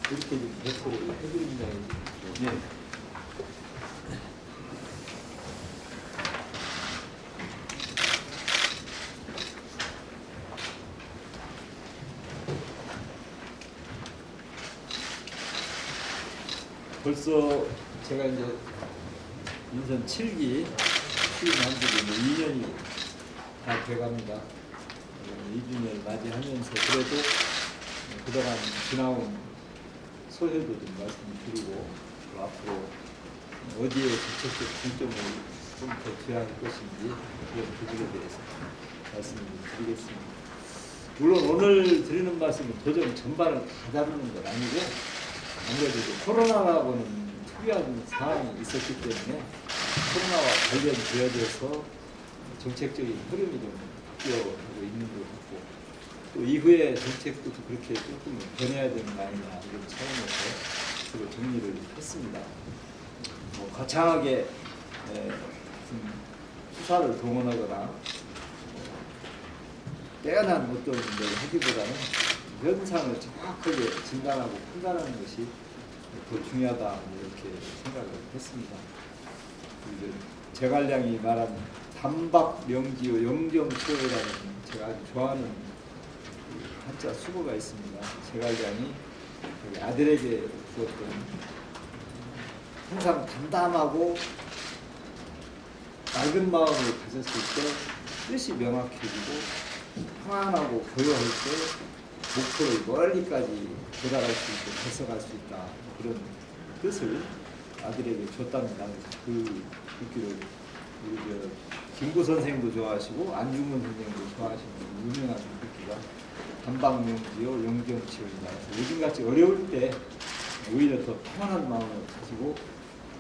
이렇게 좀 배포를 해드립니다. 네. 벌써 제가 이제 인선 7기 취임한 지 2년이 다 돼갑니다. 2주년을 맞이하면서 그래도 그동안 지나온 소회도 좀 말씀드리고 앞으로 어디에 정책적 중점을 좀 더 취할 것인지 그런 부분에 대해서 말씀을 드리겠습니다. 물론 오늘 드리는 말씀은 도전 전반을 다 다루는 건 아니고 아무래도 코로나라고는 특이한 상황이 있었기 때문에 코로나와 관련되어져서 정책적인 흐름이 좀 바뀌어가고 있는 것 같고 또 이후에 정책도 그렇게 조금 변해야 되는 거 아니냐 이런 차원에서 주로 정리를 했습니다. 거창하게 수사를 동원하거나 빼어난 어떤 걸 하기보다는 현상을 정확하게 진단하고 판단하는 것이 더 중요하다 이렇게 생각을 했습니다. 제갈량이 말한 단박 명지요 영정초라는 제가 아주 좋아하는 한자 수고가 있습니다. 제갈량이 아들에게 주었던 항상 담담하고 맑은 마음을 가졌을 때 뜻이 명확해지고 평안하고 고요할 때 목표를 멀리까지 도달할 수 있고 달성할 수 있다. 그런 뜻을 아들에게 줬답니다. 그 글귀를 우리 김구 선생도 좋아하시고 안중근 선생도 좋아하시는 유명한 글귀가 단박명지요 영정치요이다. 요즘같이 어려울 때 오히려 더 평안한 마음을 가지고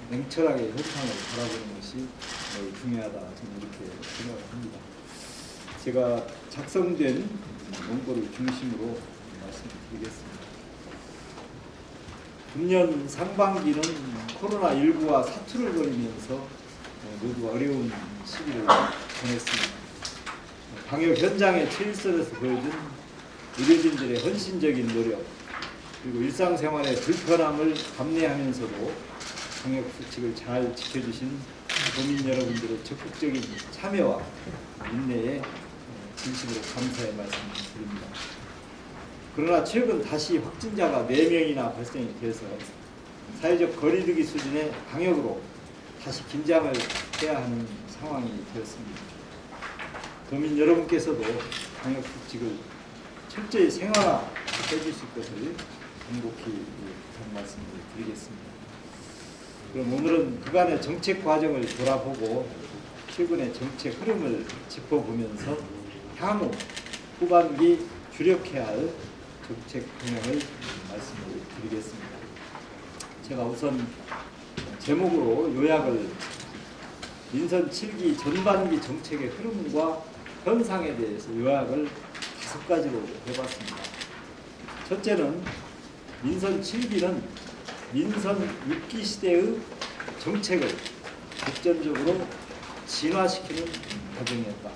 냉철하게 현상을 바라보는 것이 중요하다. 저는 이렇게 생각을 합니다. 제가 작성된 원고를 중심으로 말씀드리겠습니다. 금년 상반기는 코로나19와 사투를 벌이면서 모두 어려운 시기를 보냈습니다. 방역 현장의 최일선에서 보여준 의료진들의 헌신적인 노력 그리고 일상생활의 불편함을 감내하면서도 방역 수칙을 잘 지켜주신 도민 여러분들의 적극적인 참여와 인내에 진심으로 감사의 말씀을 드립니다. 그러나 최근 다시 확진자가 4명이나 발생이 돼서 사회적 거리두기 수준의 방역으로 다시 긴장을 해야 하는 상황이 되었습니다. 도민 여러분께서도 방역 수칙을 철저히 생활화해 주실 것을 간곡히 부탁 말씀을 드리겠습니다. 그럼 오늘은 그간의 정책 과정을 돌아보고 최근의 정책 흐름을 짚어보면서 향후 후반기 주력해야 할 정책 방향을 말씀을 드리겠습니다. 제가 우선 제목으로 요약을 민선 7기 전반기 정책의 흐름과 현상에 대해서 요약을 5가지로 해봤습니다. 첫째는 민선 7기는 민선 6기 시대의 정책을 독점적으로 진화시키는 과정이었다.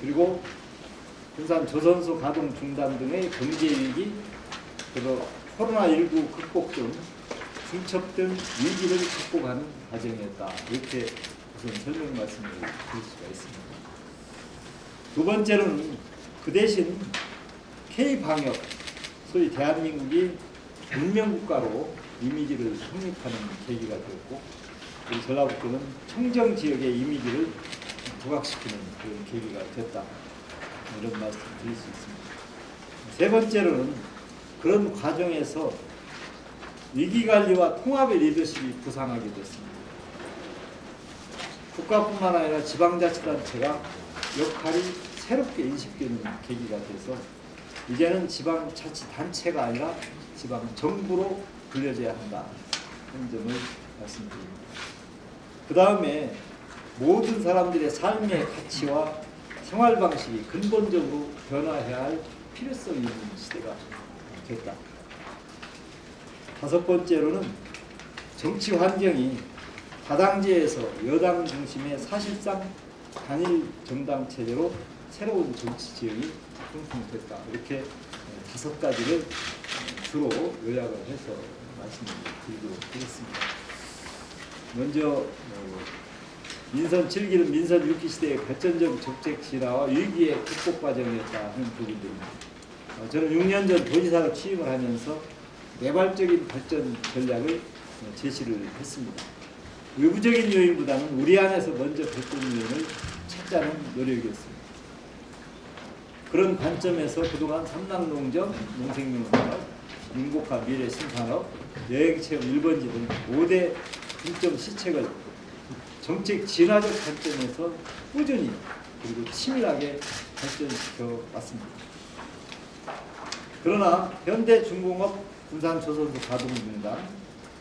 그리고 군산 조선소 가동 중단 등의 경제 위기, 그리고 코로나19 극복 등 중첩된 위기를 극복하는 과정이었다. 이렇게 우선 설명 말씀을 드릴 수가 있습니다. 두 번째로는 그 대신 K방역, 소위 대한민국이 문명국가로 이미지를 확립하는 계기가 되었고 우리 전라북도는 청정 지역의 이미지를 부각시키는 그런 계기가 됐다. 이런 말씀을 드릴 수 있습니다. 세 번째로는 그런 과정에서 위기관리와 통합의 리더십이 부상하게 됐습니다. 국가뿐만 아니라 지방자치단체가 역할이 새롭게 인식되는 계기가 돼서 이제는 지방자치단체가 아니라 지방정부로 불려져야 한다 하는 점을 말씀드립니다. 그 다음에 모든 사람들의 삶의 가치와 생활 방식이 근본적으로 변화해야 할 필요성이 있는 시대가 됐다. 다섯 번째로는 정치 환경이 다당제에서 여당 중심의 사실상 단일 정당 체제로 새로운 정치 지형이 형성됐다. 이렇게 5가지를 주로 요약을 해서 말씀드리도록 하겠습니다. 먼저 민선 7기는 민선 6기 시대의 발전적 정책 진화와 위기의 극복 과정이었다 하는 부분들입니다. 저는 6년 전 도지사로 취임을 하면서 매발적인 발전 전략을 제시를 했습니다. 외부적인 요인보다는 우리 안에서 먼저 발전 요인을 찾자는 노력이었습니다. 그런 관점에서 그동안 삼남농정, 농생명산업, 융복화 미래신산업, 여행체험 1번지 등 5대 중점 시책을 정책 진화적 관점에서 꾸준히 그리고 치밀하게 발전시켜 왔습니다. 그러나 현대중공업 군산조선소 가동공단,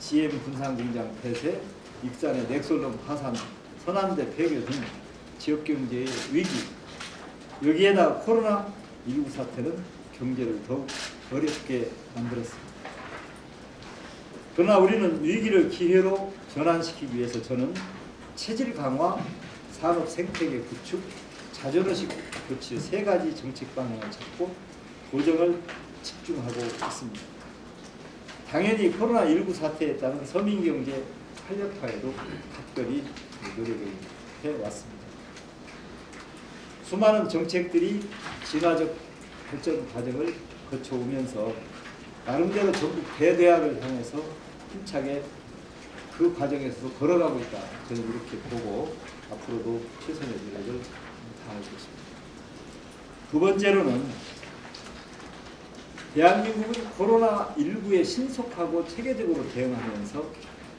GM 군산공장 폐쇄, 익산의 넥솔럼 파산, 서남대 폐교 등 지역경제의 위기, 여기에다 코로나19 사태는 경제를 더욱 어렵게 만들었습니다. 그러나 우리는 위기를 기회로 전환시키기 위해서 저는 체질 강화, 산업 생태계 구축, 자존의식 교체 세 가지 정책 방향을 찾고 고정을 집중하고 있습니다. 당연히 코로나19 사태에 따른 서민경제 활력화에도 각별히 노력을 해왔습니다. 수많은 정책들이 진화적 발전 과정을 거쳐오면서 나름대로 전국 대대학을 향해서 힘차게 그 과정에서 걸어가고 있다. 저는 이렇게 보고 앞으로도 최선의 노력을 다하겠습니다. 두 번째로는 대한민국은 코로나19에 신속하고 체계적으로 대응하면서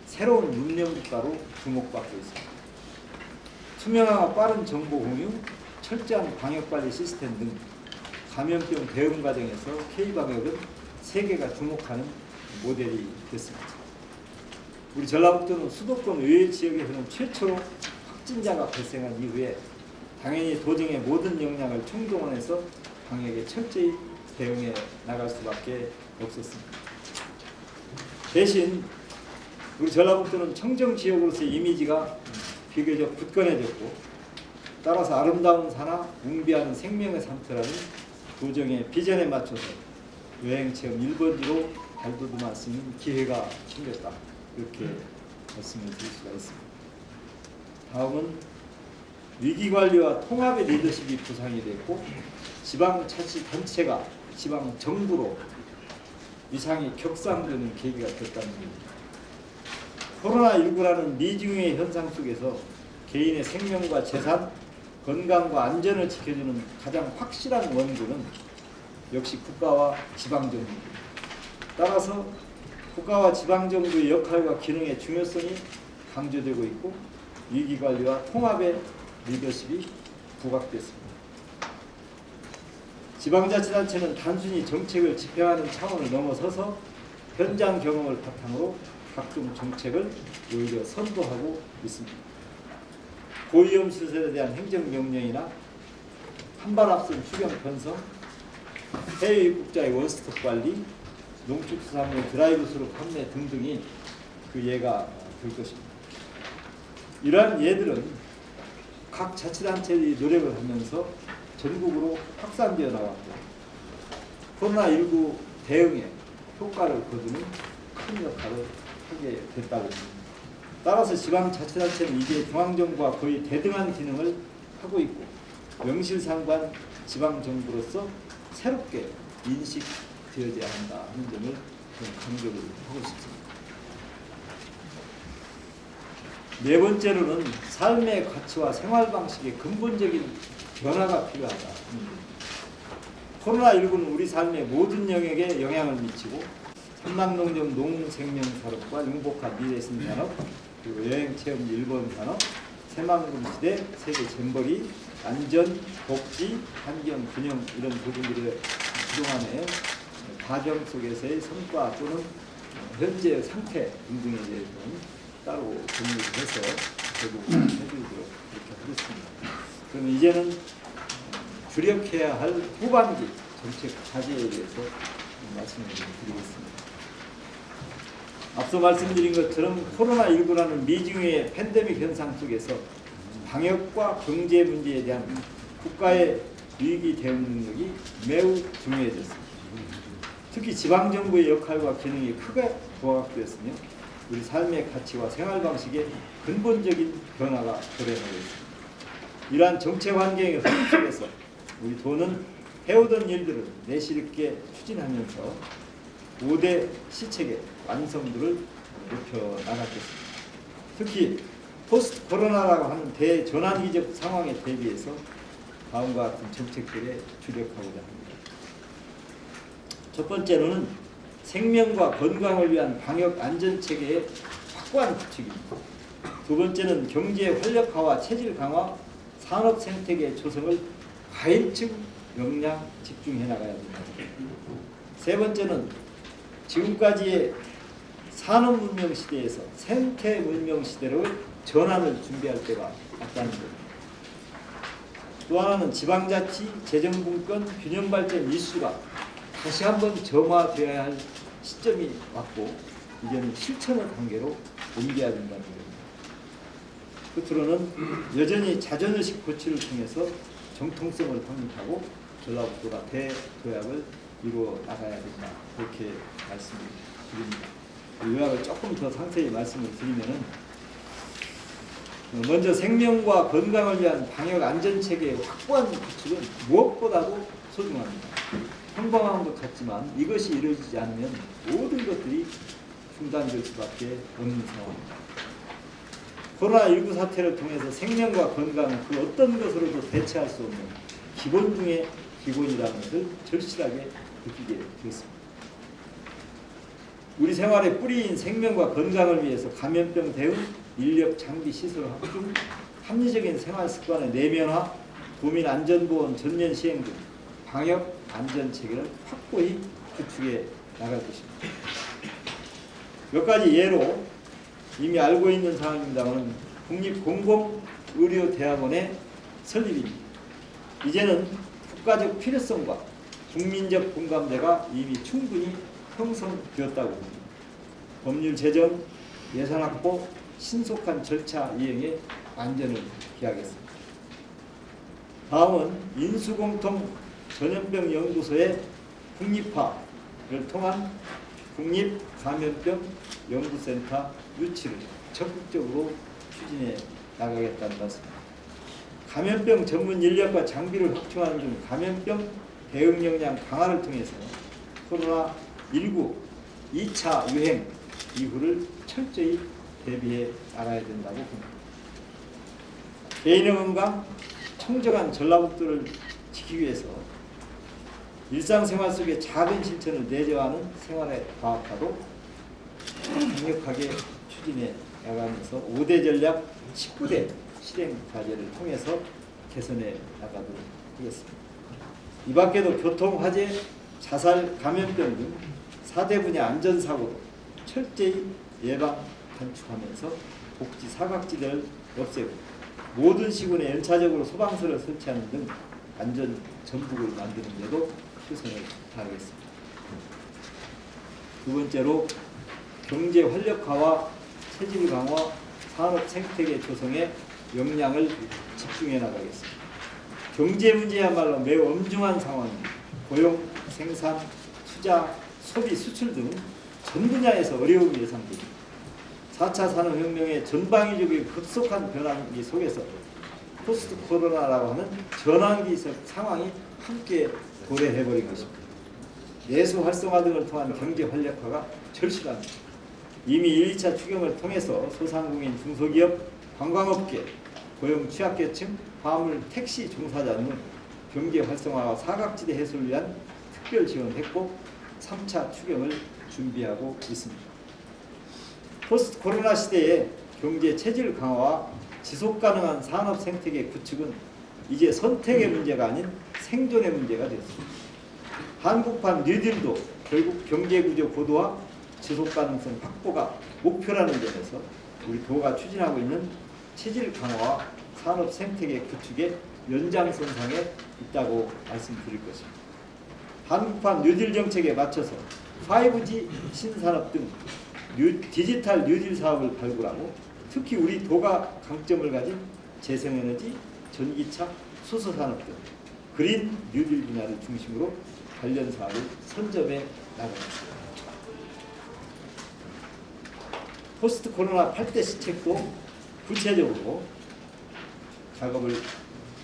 새로운 문명국가로 주목받고 있습니다. 투명하고 빠른 정보 공유, 철저한 방역관리 시스템 등 감염병 대응 과정에서 K방역은 세계가 주목하는 모델이 됐습니다. 우리 전라북도는 수도권 외 지역에서는 최초로 확진자가 발생한 이후에 당연히 도정의 모든 역량을 총동원해서 방역에 철저히 대응해 나갈 수밖에 없었습니다. 대신 우리 전라북도는 청정 지역으로서의 이미지가 비교적 굳건해졌고 따라서 아름다운 산하 웅비한 생명의 상태라는 도정의 비전에 맞춰서 여행체험 1번지로 발돋움할 수 있는 기회가 생겼다. 이렇게 말씀을 드릴 수가 있습니다. 다음은 위기관리와 통합의 리더십이 구상이 됐고 지방자치단체가 지방정부로 위상이 격상되는 계기가 됐다는 겁니다. 코로나19라는 미중의 현상 속에서 개인의 생명과 재산, 건강과 안전을 지켜주는 가장 확실한 원군은 역시 국가와 지방정부입니다. 따라서 국가와 지방정부의 역할과 기능의 중요성이 강조되고 있고 위기관리와 통합의 리더십이 부각됐습니다. 지방자치단체는 단순히 정책을 집행하는 차원을 넘어서서 현장 경험을 바탕으로 각종 정책을 오히려 선도하고 있습니다. 고위험 시설에 대한 행정명령이나 한 발 앞선 추경 편성, 해외 입국자의 원스톱 관리, 농축수산물 드라이브스루 판매 등등이 그 예가 될 것입니다. 이러한 예들은 각 자치단체들이 노력을 하면서 전국으로 확산되어 나왔고 코로나19 대응에 효과를 거두는 큰 역할을 하게 됐다고 합니다. 따라서 지방자치단체는 이제 중앙정부와 거의 대등한 기능을 하고 있고 명실상부한 지방정부로서 새롭게 인식되어져야 한다 하는 점을 강조를 하고 싶습니다. 네 번째로는 삶의 가치와 생활 방식의 근본적인 변화가 필요하다. 코로나19는 우리 삶의 모든 영역에 영향을 미치고 삼남농정 농생명산업과 융복화 미래신산업, 그리고 여행체험 일본 산업, 새만금시대, 세계 잼버리, 안전, 복지, 환경, 균형 이런 부분들의 그동안의 과정 속에서의 성과 또는 현재 상태 등등에 대해서는 따로 공유를 해서 제공을 해드리도록 그렇게 하겠습니다. 그럼 이제는 주력해야 할 후반기 정책 과제에 대해서 말씀을 드리겠습니다. 앞서 말씀드린 것처럼 코로나19라는 미중의 팬데믹 현상 속에서 방역과 경제 문제에 대한 국가의 위기 대응 능력이 매우 중요해졌습니다. 특히 지방정부의 역할과 기능이 크게 부각되었으며 우리 삶의 가치와 생활 방식에 근본적인 변화가 도래하고 있습니다. 이러한 정책 환경의 흐름 속에서 우리 도는 해오던 일들을 내실 있게 추진하면서 5대 시책의 완성도를 높여 나가겠습니다. 특히 포스트 코로나라고 하는 대전환기적 상황에 대비해서 다음과 같은 정책들에 주력하고자 합니다. 첫 번째로는 생명과 건강을 위한 방역 안전체계의 확고한 구축입니다. 두 번째는 경제 활력화와 체질 강화, 산업 생태계 조성을 과잉층 역량 집중해 나가야 됩니다. 세 번째는 지금까지의 산업 문명 시대에서 생태 문명 시대로 전환을 준비할 때가 왔다는 겁니다. 또 하나는 지방자치, 재정분권, 균형발전 이슈가 다시 한번 점화되어야 할 시점이 왔고 이제는 실천의 단계로 옮겨야 된다는 겁니다. 끝으로는 여전히 자존의식 고취를 통해서 정통성을 확립하고 전라북도가 대도약을 이루어 나가야 된다. 그렇게 말씀드립니다. 요약을 조금 더 상세히 말씀을 드리면은 먼저 생명과 건강을 위한 방역 안전체계의 확고한 구축은 무엇보다도 소중합니다. 평범한 것 같지만 이것이 이루어지지 않으면 모든 것들이 중단될 수밖에 없는 상황입니다. 코로나19 사태를 통해서 생명과 건강은 그 어떤 것으로도 대체할 수 없는 기본 중의 기본이라는 것을 절실하게 느끼게 되었습니다. 우리 생활의 뿌리인 생명과 건강을 위해서 감염병 대응, 인력, 장비, 시설 확충, 합리적인 생활 습관의 내면화, 도민 안전보건 전면 시행 등 방역 안전체계를 확고히 구축해 나갈 것입니다. 몇 가지 예로 이미 알고 있는 사항입니다만 국립공공의료대학원의 설립입니다. 이제는 국가적 필요성과 국민적 공감대가 이미 충분히 형성되었다고 봅니다. 법률 제정, 예산 확보, 신속한 절차 이행에 안전을 기하겠습니다. 다음은 인수공통 전염병 연구소의 국립화를 통한 국립감염병 연구센터 유치를 적극적으로 추진해 나가겠다는 말씀입니다. 감염병 전문 인력과 장비를 확충하는 등 감염병 대응 역량 강화를 통해서 코로나19 2차 유행 이후를 철저히 대비해 나가야 된다고 봅니다. 개인의 건강, 청정한 전라북도를 지키기 위해서 일상생활 속에 작은 실천을 내재하는 생활의 과학화도 강력하게 추진해 나가면서 5대 전략 19대 실행 과제를 통해서 개선해 나가도록 하겠습니다. 이 밖에도 교통, 화재, 자살, 감염병 등 4대 분야 안전사고도 철저히 예방, 단축하면서 복지 사각지대를 없애고 모든 시군에 연차적으로 소방서를 설치하는 등 안전 전북을 만드는 데도 최선을 다하겠습니다. 두 번째로 경제 활력화와 체질 강화, 산업 생태계 조성에 역량을 집중해 나가겠습니다. 경제 문제야말로 매우 엄중한 상황입니다. 고용, 생산, 투자, 소비, 수출 등 전 분야에서 어려움이 예상됩니다. 4차 산업혁명의 전방위적인 급속한 변화기 속에서 포스트 코로나라고 하는 전환기 상황이 함께 도래해버린 것입니다. 내수 활성화 등을 통한 경제 활력화가 절실합니다. 이미 1, 2차 추경을 통해서 소상공인, 중소기업, 관광업계, 고용 취약계층, 화물, 택시 종사자 등 경제 활성화와 사각지대 해소를 위한 특별 지원했고 3차 추경을 준비하고 있습니다. 포스트 코로나 시대에 경제 체질 강화와 지속 가능한 산업 생태계 구축은 이제 선택의 문제가 아닌 생존의 문제가 되었습니다. 한국판 뉴딜도 결국 경제구조 고도화, 지속 가능성 확보가 목표라는 점에서 우리 도가 추진하고 있는 체질 강화와 산업 생태계 구축의 연장선상에 있다고 말씀드릴 것입니다. 한국판 뉴딜 정책에 맞춰서 5G 신산업 등 디지털 뉴딜 사업을 발굴하고 특히 우리 도가 강점을 가진 재생에너지, 전기차, 수소산업 등 그린 뉴딜 분야를 중심으로 관련 사업을 선점해 나가겠습니다. 포스트 코로나 8대 시책도 구체적으로 작업을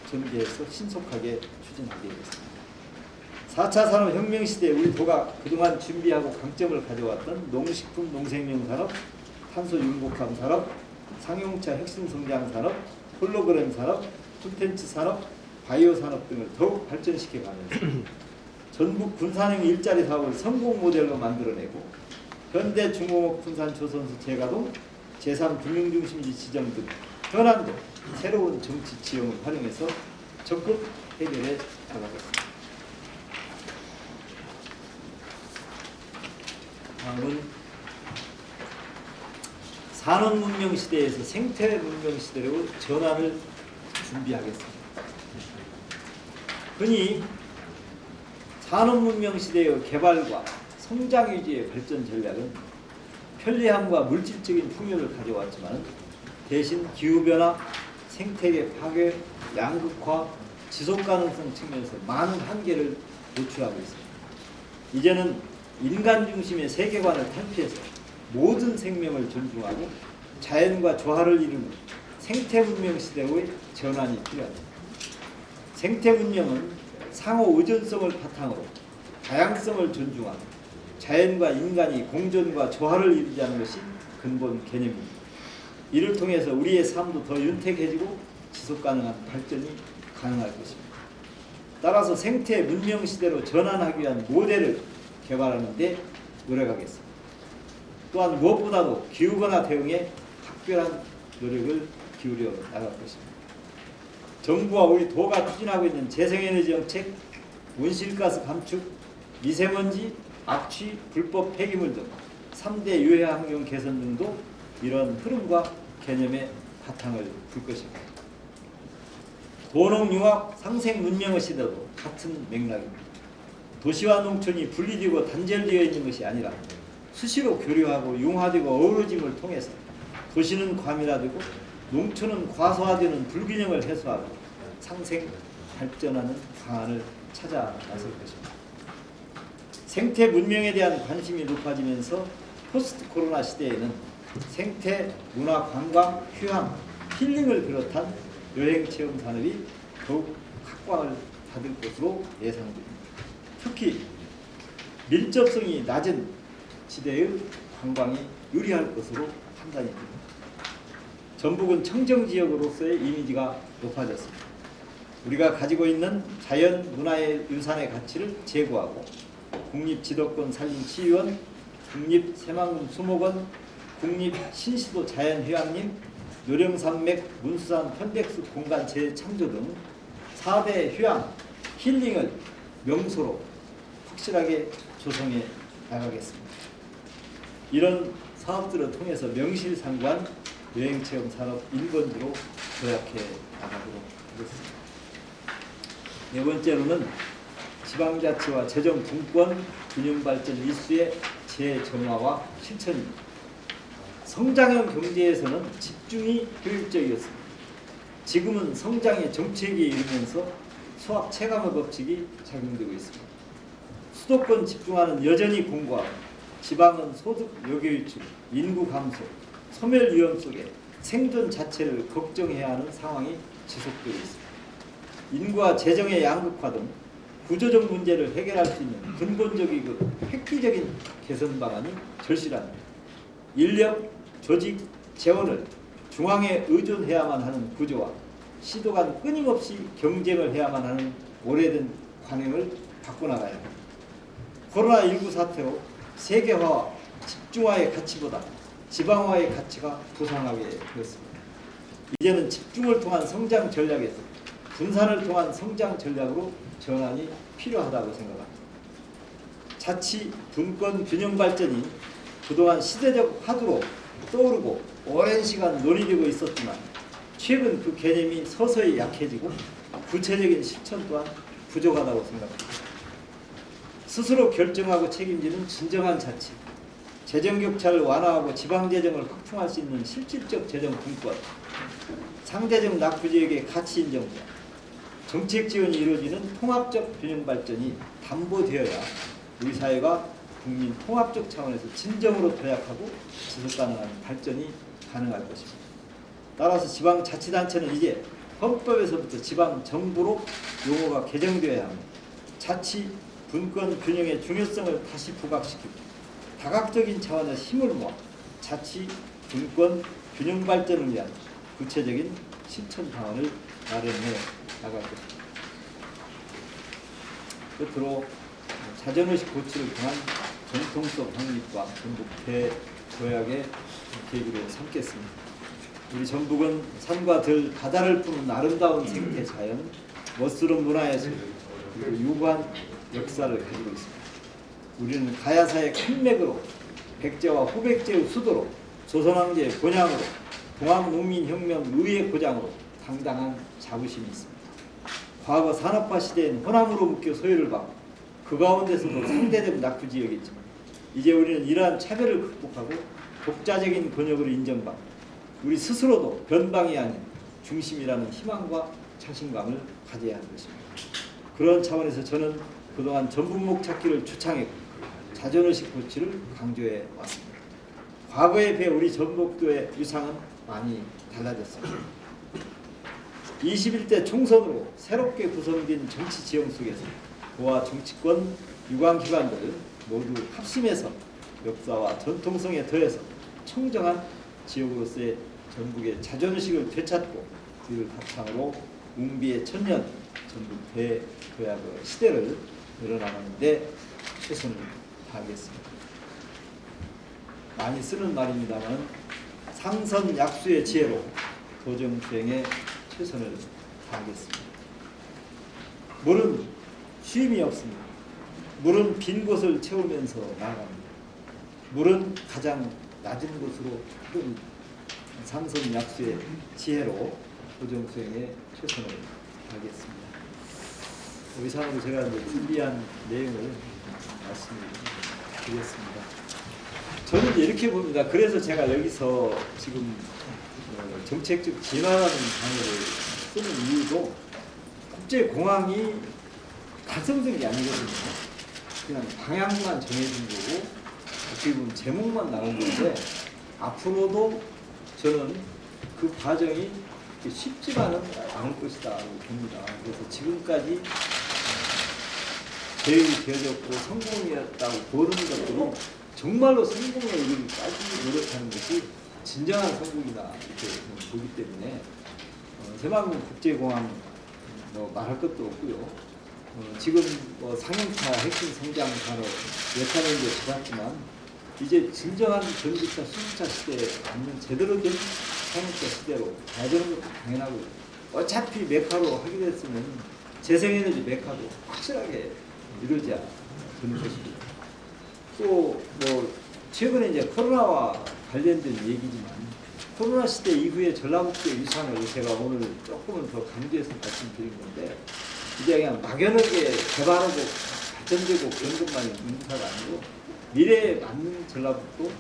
전개해서 신속하게 추진하겠습니다. 4차 산업혁명 시대에 우리 도가 그동안 준비하고 강점을 가져왔던 농식품, 농생명 산업, 탄소 융복합 산업, 상용차 핵심 성장 산업, 홀로그램 산업, 콘텐츠 산업, 바이오 산업 등을 더욱 발전시켜 가면서 전국 군산형 일자리 사업을 성공 모델로 만들어내고 현대 중공업 군산 조선소 재가동, 제3금융중심지 지정 등 현안도 새로운 정치 지형을 활용해서 적극 해결해 나가겠습니다. 다음은 산업문명 시대에서 생태문명 시대로 전환을 준비하겠습니다. 흔히 산업문명 시대의 개발과 성장 위주의 발전 전략은 편리함과 물질적인 풍요를 가져왔지만 대신 기후변화, 생태계 파괴, 양극화, 지속가능성 측면에서 많은 한계를 노출하고 있습니다. 이제는 인간 중심의 세계관을 탈피해서 모든 생명을 존중하고 자연과 조화를 이루는 생태문명 시대의 전환이 필요합니다. 생태문명은 상호 의존성을 바탕으로 다양성을 존중하고 자연과 인간이 공존과 조화를 이루자는 것이 근본 개념입니다. 이를 통해서 우리의 삶도 더 윤택해지고 지속가능한 발전이 가능할 것입니다. 따라서 생태 문명 시대로 전환하기 위한 모델을 개발하는 데 노력하겠습니다. 또한 무엇보다도 기후변화 대응에 각별한 노력을 기울여 나갈 것입니다. 정부와 우리 도가 추진하고 있는 재생에너지 정책, 온실가스 감축, 미세먼지, 악취, 불법 폐기물 등 3대 유해 환경 개선 등도 이런 흐름과 개념의 바탕을 둘 것입니다. 도농융합 상생 문명의 시대도 같은 맥락입니다. 도시와 농촌이 분리되고 단절되어 있는 것이 아니라 수시로 교류하고 융화되고 어우러짐을 통해서 도시는 과밀화되고 농촌은 과소화되는 불균형을 해소하고 상생 발전하는 방안을 찾아 나설 것입니다. 생태 문명에 대한 관심이 높아지면서 포스트 코로나 시대에는 생태, 문화, 관광, 휴양, 힐링을 비롯한 여행 체험 산업이 더욱 각광을 받을 것으로 예상됩니다. 특히 밀접성이 낮은 지대의 관광이 유리할 것으로 판단이 됩니다. 전북은 청정지역으로서의 이미지가 높아졌습니다. 우리가 가지고 있는 자연 문화의 유산의 가치를 제고하고 국립지도권 산림치유원, 국립새만금 수목원, 국립신시도 자연휴양림, 노령산맥 문수산 편백숲 공간 재창조 등 4대 휴양, 힐링을 명소로 확실하게 조성해 나가겠습니다. 이런 사업들을 통해서 명실상부한 여행체험 산업 1번지로 도약해 나가도록 하겠습니다. 네 번째로는 지방자치와 재정 분권 균형 발전 이슈의 재정화와 실천입니다. 성장형 경제에서는 집중이 효율적이었습니다. 지금은 성장의 정체기에 이르면서 수학 체감의 법칙이 작용되고 있습니다. 수도권 집중화는 여전히 공고하고 지방은 소득 여교위축, 인구 감소, 소멸 위험 속에 생존 자체를 걱정해야 하는 상황이 지속되고 있습니다. 인구와 재정의 양극화 등 구조적 문제를 해결할 수 있는 근본적이고 획기적인 개선 방안이 절실합니다. 인력, 조직, 재원을 중앙에 의존해야만 하는 구조와 시도 간 끊임없이 경쟁을 해야만 하는 오래된 관행을 바꿔나가야 합니다. 코로나19 사태로 세계화와 집중화의 가치보다 지방화의 가치가 부상하게 되었습니다. 이제는 집중을 통한 성장 전략에서 분산을 통한 성장 전략으로 전환이 필요하다고 생각합니다. 자치, 분권, 균형 발전이 그동안 시대적 화두로 떠오르고 오랜 시간 논의되고 있었지만 최근 그 개념이 서서히 약해지고 구체적인 실천 또한 부족하다고 생각합니다. 스스로 결정하고 책임지는 진정한 자치, 재정격차를 완화하고 지방재정을 확충할 수 있는 실질적 재정 분권, 상대적 낙후지역의 가치 인정과 정책 지원이 이루어지는 통합적 균형 발전이 담보되어야 우리 사회가 국민 통합적 차원에서 진정으로 도약하고 지속 가능한 발전이 가능할 것입니다. 따라서 지방자치단체는 이제 헌법에서부터 지방정부로 용어가 개정되어야 합니다. 자치, 분권 균형의 중요성을 다시 부각시키고 다각적인 차원의 힘을 모아 자치, 분권, 균형 발전을 위한 구체적인 실천 방안을 마련해 나갈 것입니다. 끝으로 자존의식 고취를 통한 전통성 확립과 전북 대도약의 계기를 삼겠습니다. 우리 전북은 산과 들, 바다를 품은 아름다운 생태 자연, 멋스러운 문화예술, 그리고 유구한 역사를 가지고 있습니다. 우리는 가야사의 큰 맥으로 백제와 후백제의 수도로 조선왕제의 본향으로 동학농민혁명 의의 고장으로 당당한 자부심이 있습니다. 과거 산업화 시대엔 호남으로 묶여 소유를 받고 그 가운데서도 상대적 낙후지역이었지만 이제 우리는 이러한 차별을 극복하고 독자적인 권역으로 인정받고 우리 스스로도 변방이 아닌 중심이라는 희망과 자신감을 가져야 할 것입니다. 그런 차원에서 저는 그동안 전북목 찾기를 주창했고 자존의식 고취를 강조해 왔습니다. 과거에 비해 우리 전북도의 유상은 많이 달라졌습니다. 21대 총선으로 새롭게 구성된 정치 지형 속에서 도와 정치권 유관기관들은 모두 합심해서 역사와 전통성에 더해서 청정한 지역으로서의 전북의 자존의식을 되찾고 이를 바탕으로 웅비의 천년 전북 대도약의 시대를 늘어나가는 데 최선을 다하겠습니다. 많이 쓰는 말입니다만 상선약수의 지혜로 도정 수행에 최선을 다하겠습니다. 물은 쉼이 없습니다. 물은 빈 곳을 채우면서 나아갑니다. 물은 가장 낮은 곳으로 흐릅니다. 상선약수의 지혜로 도정 수행에 최선을 다하겠습니다. 이상으로 제가 준비한 내용을 말씀드리겠습니다. 저는 이렇게 봅니다. 그래서 제가 여기서 지금 정책적 진화라는 단어를 쓰는 이유도 국제공항이 달성된 게 아니거든요. 그냥 방향만 정해진 거고 어떻게 보면 제목만 나온 건데 앞으로도 저는 그 과정이 쉽지만은 않을 것이라고 봅니다. 그래서 지금까지 계획이 되어졌고 성공이었다고 보는 것들이 정말로 성공에 이르기까지 노력하는 것이 진정한 성공이다 이렇게 보기 때문에 새만금 국제공항 말할 것도 없고요. 지금 상용차 핵심 성장 산업 예타는데 지났지만 이제 진정한 전기차 수소차 시대에 맞는 제대로 된 상용차 시대로 가야 되는 것도 당연하고요. 어차피 메카로 하게 됐으면 재생에너지 메카도 확실하게 이루어져야 되는 것입니다. 또 최근에 이제 코로나와 관련된 얘기지만 코로나 시대 이후에 전라북도의 위상을 제가 오늘 조금은 더 강조해서 말씀드린 건데 이제 그냥 막연하게 개발하고 발전되고 그런 것만이 문제가 아니고 미래에 맞는 전라북도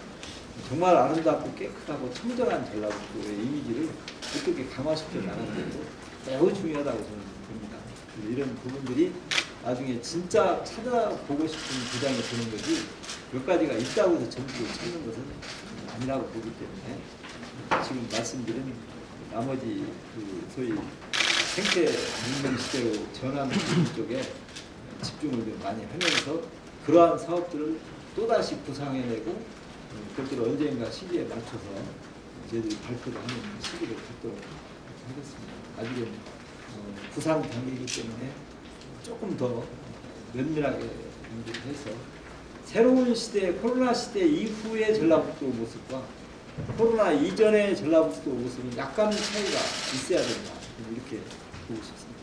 정말 아름답고 깨끗하고 청정한 전라북도의 이미지를 어떻게 강화시켜 나가는 것도 매우 중요하다고 저는 봅니다. 이런 부분들이 나중에 진짜 찾아보고 싶은 도장이 되는 거지 몇 가지가 있다고 해서 전부 찾는 것은 아니라고 보기 때문에 지금 말씀드린 나머지 소위 생태 문명 시대로 전환하는 쪽에 집중을 좀 많이 하면서 그러한 사업들을 또다시 구상해내고 그것들을 언젠가 시기에 맞춰서 저희들이 발표를 하는 시기를 갖도록 하겠습니다. 아직은 구상 단계이기 때문에 조금 더 면밀하게 연구를 해서 새로운 시대, 코로나 시대 이후의 전라북도 모습과 코로나 이전의 전라북도 모습은 약간의 차이가 있어야 된다. 이렇게 보고 싶습니다.